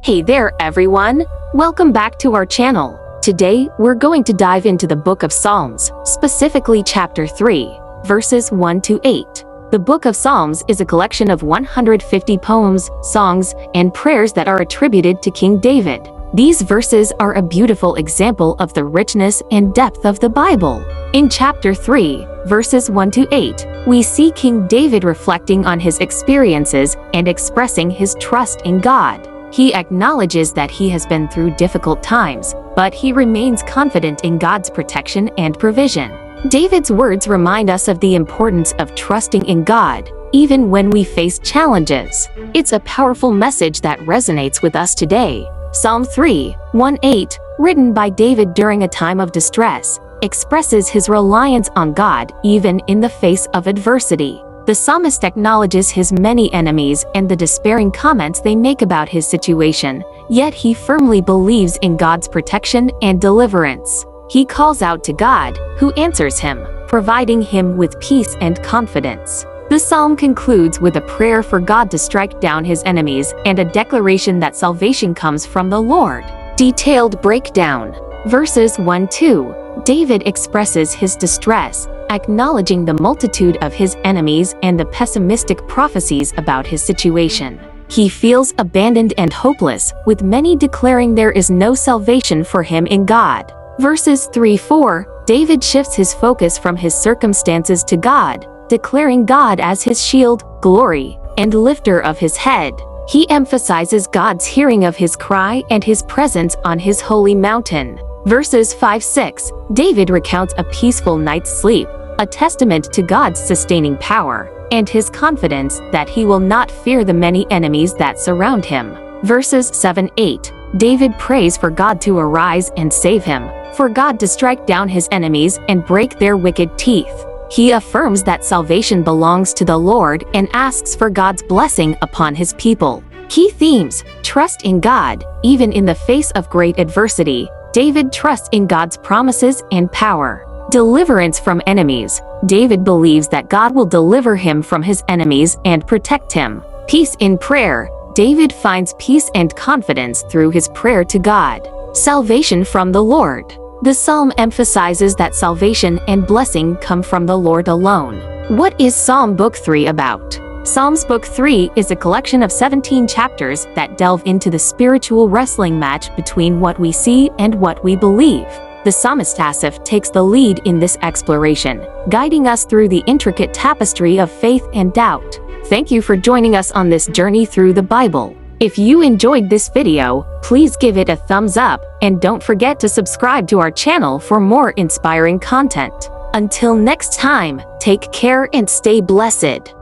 Hey there everyone! Welcome back to our channel. Today, we're going to dive into the Book of Psalms, specifically chapter 3, verses 1 to 8. The Book of Psalms is a collection of 150 poems, songs, and prayers that are attributed to King David. These verses are a beautiful example of the richness and depth of the Bible. In chapter 3, verses 1 to 8, we see King David reflecting on his experiences and expressing his trust in God. He acknowledges that he has been through difficult times, but he remains confident in God's protection and provision. David's words remind us of the importance of trusting in God, even when we face challenges. It's a powerful message that resonates with us today. Psalm 3:1-8, written by David during a time of distress, expresses his reliance on God even in the face of adversity. The psalmist acknowledges his many enemies and the despairing comments they make about his situation, yet he firmly believes in God's protection and deliverance. He calls out to God, who answers him, providing him with peace and confidence. The psalm concludes with a prayer for God to strike down his enemies and a declaration that salvation comes from the Lord. Detailed breakdown. Verses 1-2. David expresses his distress, acknowledging the multitude of his enemies and the pessimistic prophecies about his situation. He feels abandoned and hopeless, with many declaring there is no salvation for him in God. Verses 3-4, David shifts his focus from his circumstances to God, declaring God as his shield, glory, and lifter of his head. He emphasizes God's hearing of his cry and his presence on his holy mountain. Verses 5-6, David recounts a peaceful night's sleep, a testament to God's sustaining power, and his confidence that he will not fear the many enemies that surround him. Verses 7-8, David prays for God to arise and save him, for God to strike down his enemies and break their wicked teeth. He affirms that salvation belongs to the Lord and asks for God's blessing upon his people. Key themes: trust in God, even in the face of great adversity. David trusts in God's promises and power. Deliverance from enemies. David believes that God will deliver him from his enemies and protect him. Peace in prayer. David finds peace and confidence through his prayer to God. Salvation from the Lord. The psalm emphasizes that salvation and blessing come from the Lord alone. What is Psalm Book 3 about? Psalms Book 3 is a collection of 17 chapters that delve into the spiritual wrestling match between what we see and what we believe. The psalmist Asaph takes the lead in this exploration, guiding us through the intricate tapestry of faith and doubt. Thank you for joining us on this journey through the Bible. If you enjoyed this video, please give it a thumbs up and don't forget to subscribe to our channel for more inspiring content. Until next time, take care and stay blessed.